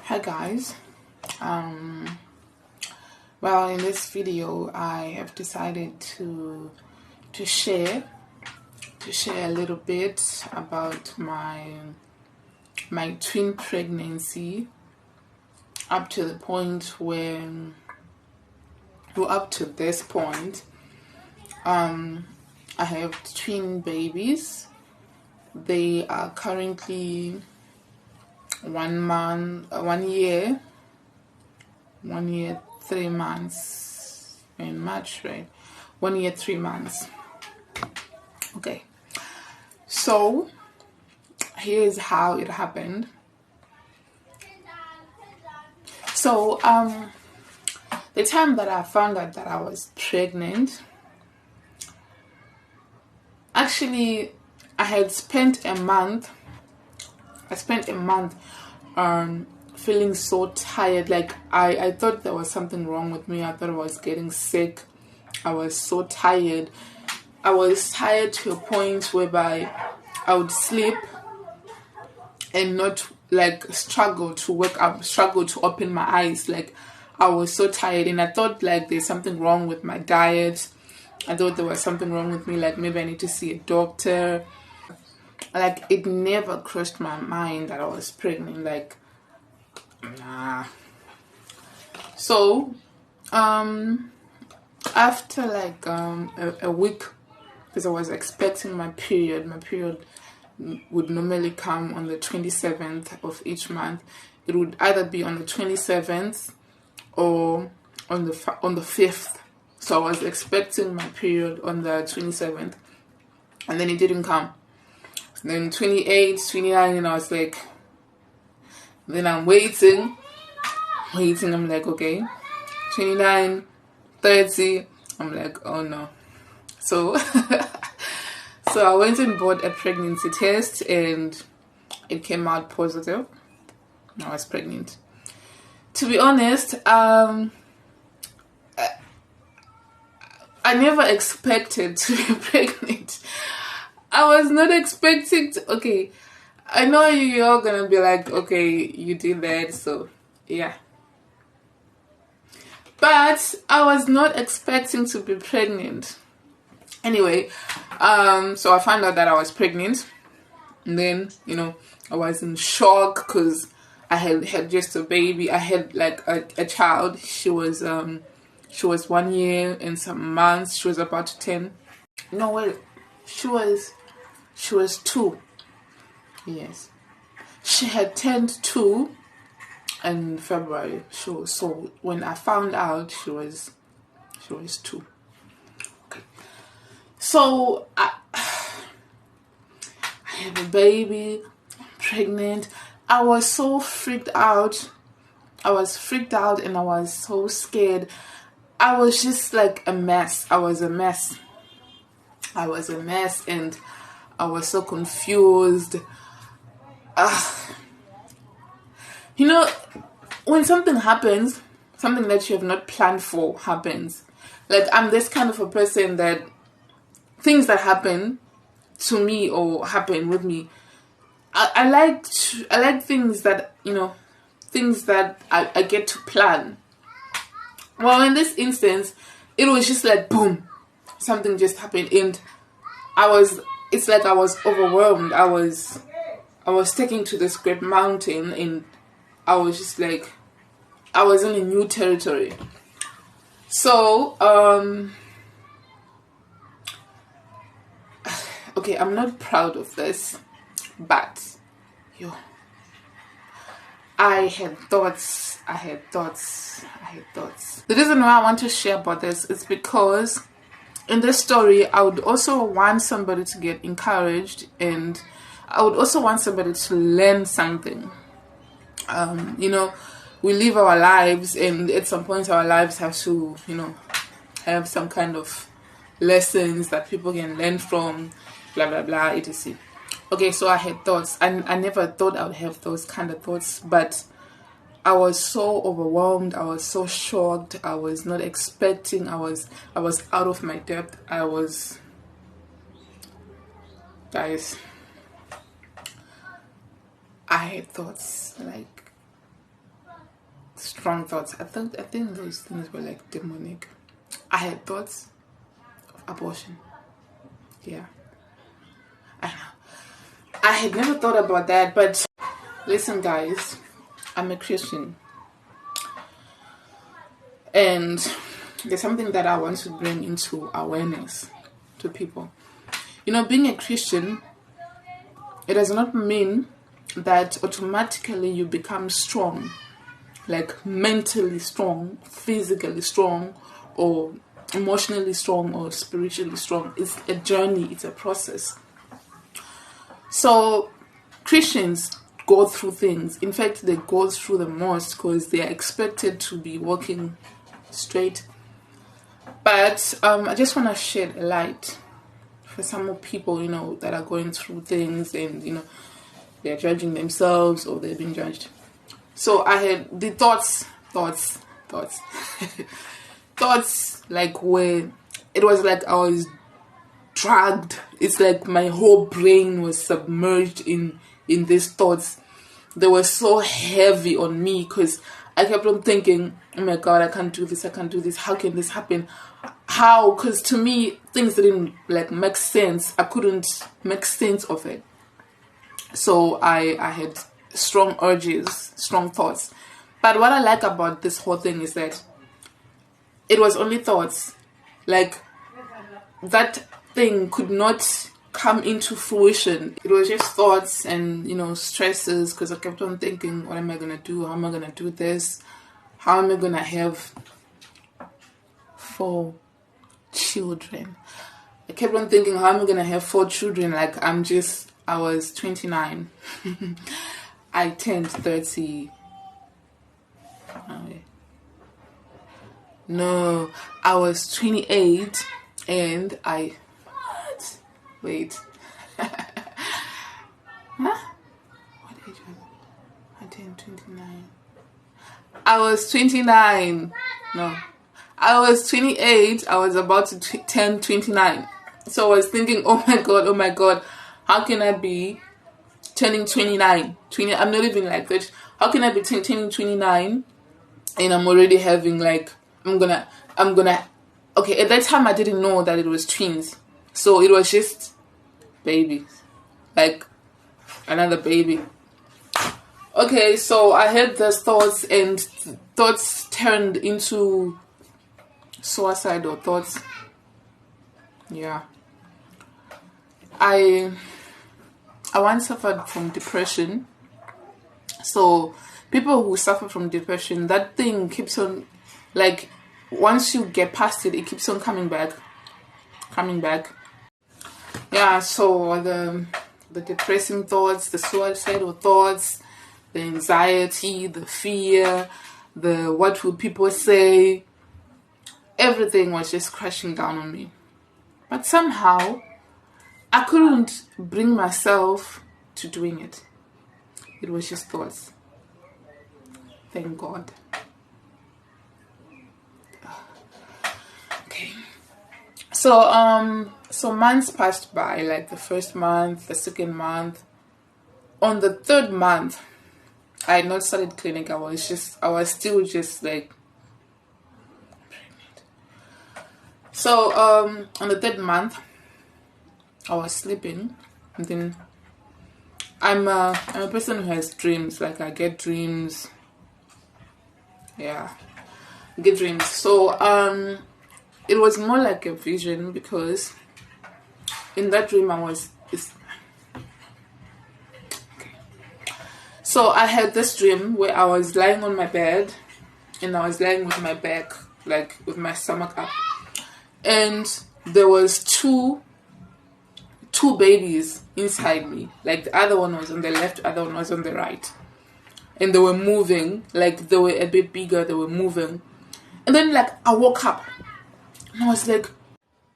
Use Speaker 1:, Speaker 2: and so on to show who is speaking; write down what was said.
Speaker 1: Hi guys. Well, in this video I have decided to share a little bit about my twin pregnancy up to the point where up to this point I have twin babies. They are currently 1 year, 3 months in March, right? 1 year, 3 months. Okay, so here's how it happened. So the time that I found out that I was pregnant, actually I spent a month feeling so tired. Like I thought there was something wrong with me. I thought I was getting sick. I was so tired. I was tired to a point whereby I would sleep and not struggle to wake up, struggle to open my eyes. Like I was so tired, and I thought there's something wrong with my diet. I thought there was something wrong with me, maybe I need to see a doctor. It never crossed my mind that I was pregnant. Nah. So after a week, because I was expecting my period would normally come on the 27th of each month. It would either be on the 27th or on the 5th. So I was expecting my period on the 27th, and then it didn't come. Then 28, 29, and I was like, then I'm waiting. I'm like, okay, 29, 30. I'm like, oh no. So so I went and bought a pregnancy test, and it came out positive. I was pregnant. To be honest, I never expected to be pregnant. I was not expecting to. Okay, I know you're gonna be like, okay, you did that, so yeah. But I was not expecting to be pregnant. Anyway, so I found out that I was pregnant, and then I was in shock because I had just a baby. I had a child. She was 1 year and some months. She was about to 10. No, wait, she was 2. Yes, she had turned 2 in February. So when I found out, she was 2. Okay, so I have a baby. I'm pregnant. I was so freaked out. I was freaked out and I was so scared. I was just like a mess. I was a mess, and I was so confused. When something happens, something that you have not planned for happens. I'm this kind of a person that things that happen to me or happen with me, I like things that I get to plan. Well, in this instance, it was just like boom, something just happened, and it's like I was overwhelmed. I was taken to this great mountain, and I was just like, I was in a new territory. So okay, I'm not proud of this, but I had thoughts. The reason why I want to share about this is because in this story, I would also want somebody to get encouraged, and I would also want somebody to learn something. We live our lives, and at some point our lives have to, have some kind of lessons that people can learn from, blah, blah, blah, etc. Okay, so I had thoughts. I never thought I would have those kind of thoughts, but I was so overwhelmed. I was so shocked. I was not expecting. I was out of my depth. Guys, I had thoughts strong thoughts. I think those things were like demonic. I had thoughts of abortion. Yeah, I know. I had never thought about that, but listen, guys, I'm a Christian, and there's something that I want to bring into awareness to people. You know, being a Christian, it does not mean that automatically you become strong, like mentally strong, physically strong, or emotionally strong, or spiritually strong. It's a journey, it's a process. So Christians go through things. In fact, they go through the most because they are expected to be walking straight. But I just want to shed a light for some people, you know, that are going through things, and you know, they're judging themselves or they've been judged. So I had the thoughts thoughts, like where it was like I was dragged. It's like my whole brain was submerged in these thoughts. They were so heavy on me because I kept on thinking, oh my God, I can't do this. How can this happen? How? Because to me, things didn't like make sense. I couldn't make sense of it. So I had strong urges, strong thoughts. But what I like about this whole thing is that it was only thoughts. Like, that thing could not come into fruition. It was just thoughts and, you know, stresses, because I kept on thinking, what am I going to do? How am I going to do this? How am I going to have 4 children? I kept on thinking, how am I going to have 4 children? Like, I was 29. I turned 30. No, I was 28 and what? Wait. Huh? What age was I? I turned 29. I was 29. No. I was 28. I was about to turn 29. So I was thinking, oh my God, how can I be turning 29? I'm not even like that. How can I be turning 29 and I'm already having like, I'm gonna, okay, at that time I didn't know that it was twins. So it was just babies. Like another baby. Okay, so I had those thoughts, and thoughts turned into suicidal thoughts. Yeah. I once suffered from depression. So people who suffer from depression, that thing keeps on, like, once you get past it, it keeps on coming back. Yeah, so the depressing thoughts, the suicidal thoughts, the anxiety, the fear, the what will people say, everything was just crashing down on me. But somehow I couldn't bring myself to doing it. It was just thoughts. Thank God. Okay. So months passed by, like the first month, the second month. On the third month, I had not started clinic. I was still just like pregnant. So on the third month, I was sleeping, and then I'm a person who has dreams. Like, I get dreams. Yeah, I get dreams. So it was more like a vision, because in that dream So I had this dream where I was lying on my bed, and I was lying with my back, like with my stomach up, and there was two babies inside me. Like, the other one was on the left, the other one was on the right, and they were moving. Like, they were a bit bigger, they were moving. And then, like, I woke up and I was like,